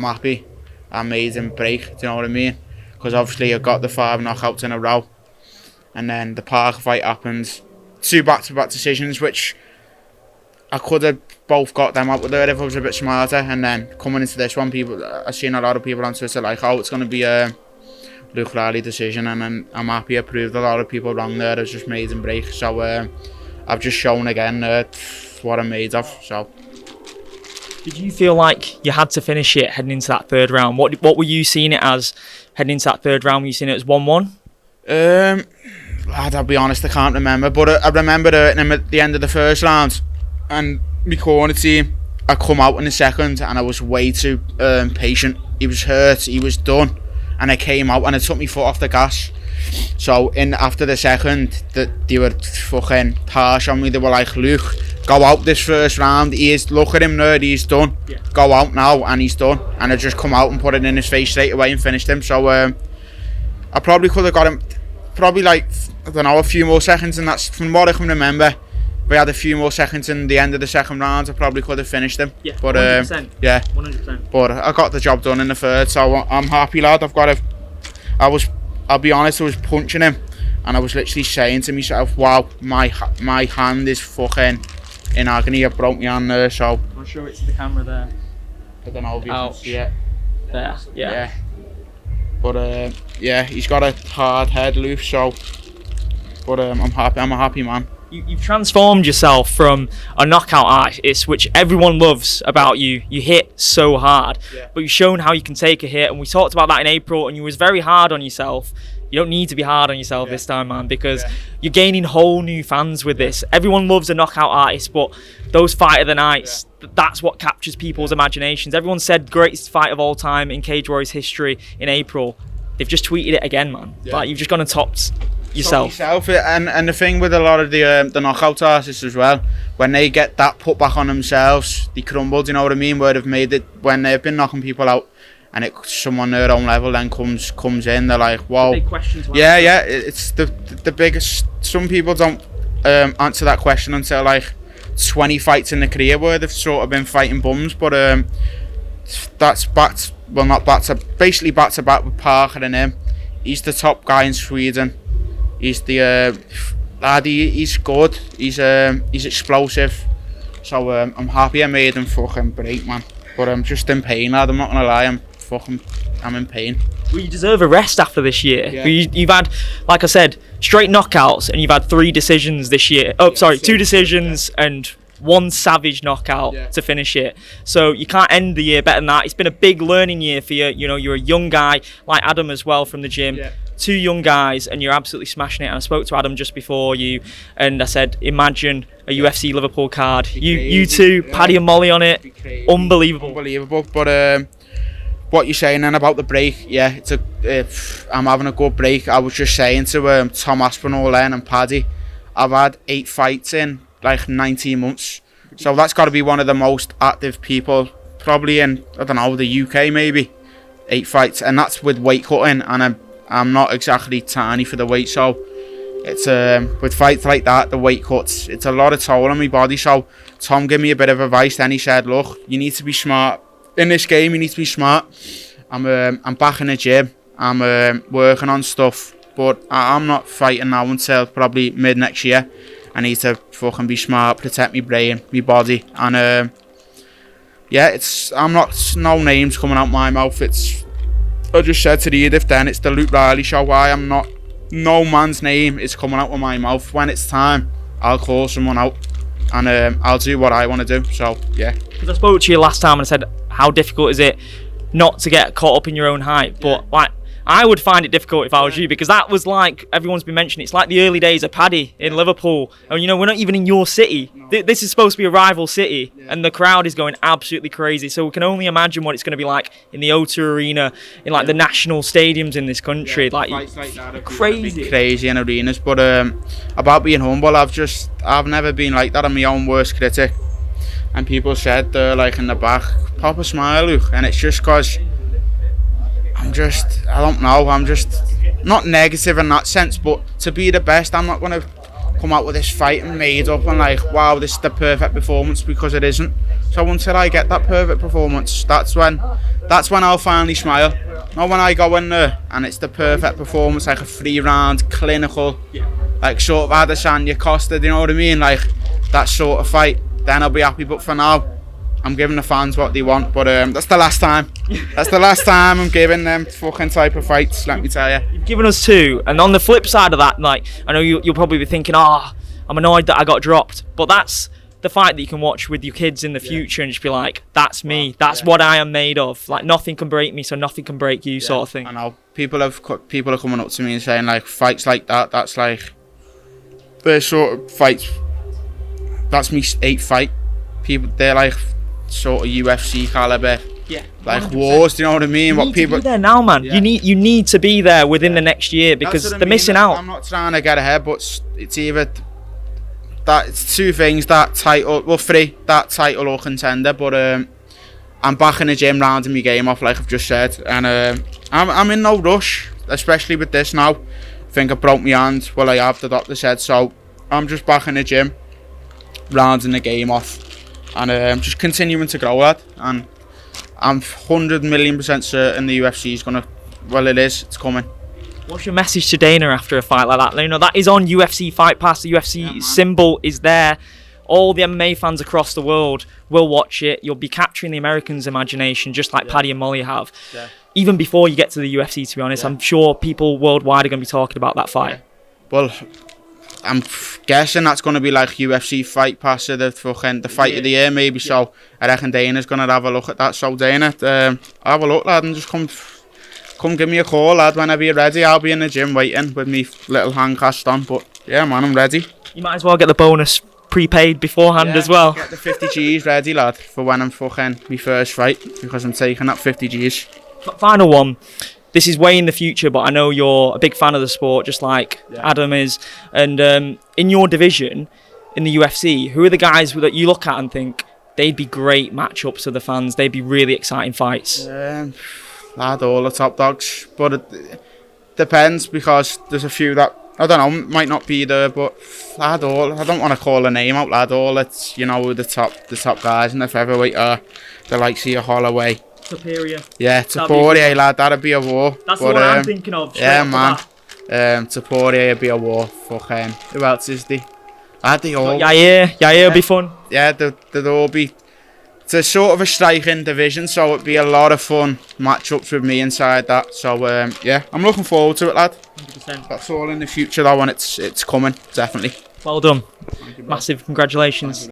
I'm happy. Amazing break, do you know what I mean? Because obviously I got the 5 knockouts in a row, and then the Parker fight happens. 2 back-to-back decisions, which I could have both got them out with there if I was a bit smarter. And then coming into this one, I've seen a lot of people on Twitter like, oh, it's going to be a Luke Riley decision, and then I'm happy I proved a lot of people wrong there. It was just amazing break. So I've just shown again what I'm made of. So. Did you feel like you had to finish it heading into that 3rd round? What were you seeing it as heading into that 3rd round? Were you seeing it as 1-1? Lad, I'll be honest, I can't remember. But I remember hurting him at the end of the 1st round. And my corner team, I come out in the 2nd and I was way too patient. He was hurt, he was done. And I came out and I took my foot off the gas. So after the 2nd, they were fucking harsh on me. They were like, Luke, go out this 1st round. Look at him there, he's done. Yeah. Go out now, and he's done. And I just come out and put it in his face straight away and finished him. So I probably could have got him, probably like, I don't know, a few more seconds. And that's from what I can remember. If we had a few more seconds in the end of the 2nd round, I probably could have finished him. Yeah, but 100%. Yeah, 100%. But I got the job done in the 3rd, so I'm happy, lad. I'll be honest, I was punching him, and I was literally saying to myself, wow, my hand is fucking in agony. I broke my hand there, so. I'll show it to the camera there. I don't know if you can see it. There, yeah. But yeah, he's got a hard head, Luke, so. But I'm happy. I'm a happy man. You've transformed yourself from a knockout artist, which everyone loves about you. You hit so hard, but you've shown how you can take a hit, and we talked about that in April, and you was very hard on yourself. You don't need to be hard on yourself this time, man, because you're gaining whole new fans with this. Everyone loves a knockout artist, but those fight of the nights, that's what captures people's imaginations. Everyone said greatest fight of all time in Cage Warriors history in April. They've just tweeted it again, man. Like, you've just gone and topped yourself. And the thing with a lot of the knockout artists as well, when they get that put back on themselves, they crumble, do you know what I mean? Where they've made it, when they've been knocking people out, and someone their own level then comes in, they're like, whoa. Big questions. It's the biggest. Some people don't answer that question until like 20 fights in the career where they've sort of been fighting bums, but that's basically back to back with Parker and him. He's the top guy in Sweden. He's the lad. He's good. He's explosive. So I'm happy I made him fucking break, man. But I'm just in pain, lad. I'm not gonna lie. I'm in pain. Well, you deserve a rest after this year. Yeah. You've had, like I said, straight knockouts, and you've had 3 decisions this year. Oh, sorry, 2 decisions and 1 savage knockout to finish it. So you can't end the year better than that. It's been a big learning year for you. You know, you're a young guy, like Adam as well from the gym. Yeah. 2 young guys, and you're absolutely smashing it. And I spoke to Adam just before you, and I said, imagine a UFC Liverpool card. You two, Paddy and Molly on it. Unbelievable. But what you're saying then about the break, I'm having a good break. I was just saying to Tom Aspinall then and Paddy, I've had 8 fights in like 19 months. So that's got to be one of the most active people, probably in, I don't know, the UK maybe. 8 fights, and that's with weight cutting, and I'm not exactly tiny for the weight, so it's with fights like that, the weight cuts, it's a lot of toll on my body. So Tom gave me a bit of advice, then he said, look, you need to be smart in this game. You need to be smart. I'm back in the gym. I'm working on stuff, but I'm not fighting now until probably mid next year. I need to fucking be smart, protect my brain, my body, and I'm not, no names coming out my mouth. I just said to the Edith then, it's the Luke Riley show. No man's name is coming out of my mouth. When it's time, I'll call someone out, and I'll do what I want to do. So yeah. Because I spoke to you last time and I said, how difficult is it not to get caught up in your own hype? But like, I would find it difficult if I was you, because that was like, everyone's been mentioning, it's like the early days of Paddy in Liverpool. And you know, we're not even in your city. No. This is supposed to be a rival city, and the crowd is going absolutely crazy. So we can only imagine what it's going to be like in the O2 Arena, in like the national stadiums in this country. Like that crazy in arenas. But about being humble, I've never been like that. I'm my own worst critic. And people said they're like in the back, pop a smile, Luke. And it's just because I'm just not negative in that sense, but to be the best, I'm not going to come out with this fight and made up and like, wow, this is the perfect performance, because it isn't. So until I get that perfect performance, that's when I'll finally smile. Not when I go in there and it's the perfect performance, like a 3-round, clinical, like sort of Adesanya Costa, do you know what I mean? Like that sort of fight, then I'll be happy. But for now, I'm giving the fans what they want. But that's the last time. That's the last time I'm giving them fucking type of fights, let me tell you. You've given us 2, and on the flip side of that, like, I know you'll probably be thinking, I'm annoyed that I got dropped, but that's the fight that you can watch with your kids in the future and just be like, that's me, that's what I am made of. Like, nothing can break me, so nothing can break you, sort of thing. I know people are coming up to me and saying like, fights like that, that's like the sort of fights. That's me 8th fight. People, they're like sort of UFC caliber. Yeah, like 100%. Wars. Do you know what I mean? You need to be there now, man. You need to be there within the next year, because they're missing out. I'm not trying to get ahead, but it's either that, it's 2 things: that title, well, 3, that title or contender. But I'm back in the gym, rounding my game off, like I've just said, and I'm in no rush, especially with this now. I think I broke my hand. Well, I have, the doctor said, so I'm just back in the gym, rounding the game off, and just continuing to grow, lad. And I'm 100,000,000% certain the UFC is gonna, well, it's coming. What's your message to Dana after a fight like that? You know, that is on UFC Fight Pass. The UFC symbol is there. All the MMA fans across the world will watch it. You'll be capturing the Americans' imagination, just like Paddy and Molly have. Yeah. Even before you get to the UFC, to be honest, I'm sure people worldwide are going to be talking about that fight. Well, I'm guessing that's going to be like UFC Fight Pass, the fight of the year, maybe. So I reckon Dana's going to have a look at that. So Dana, have a look, lad, and just come give me a call, lad, whenever you're ready. I'll be in the gym waiting with me little hand cast on. But yeah, man, I'm ready. You might as well get the bonus prepaid beforehand as well. Get the 50 G's ready, lad, for when I'm fucking my first fight, because I'm taking that 50 G's. Final one. This is way in the future, but I know you're a big fan of the sport, just like Adam is. And in your division, in the UFC, who are the guys that you look at and think they'd be great matchups for the fans? They'd be really exciting fights. Lad, all the top dogs, but it depends, because there's a few that I don't know, might not be there, but lad, all, I don't want to call a name out, lad, all, it's, you know, the top guys in the featherweight are the likes of Holloway. Superior. Yeah, Taporia, lad, that'd be a war. That's the one I'm thinking of. Yeah, man. Taporia would be a war. Fucking, who else is there? They all. Yair would be fun. Yeah, they'd all be. It's a sort of a striking division, so it'd be a lot of fun matchups with me inside that. So yeah, I'm looking forward to it, lad. 100%. That's all in the future though, and it's coming, definitely. Well done. Massive congratulations.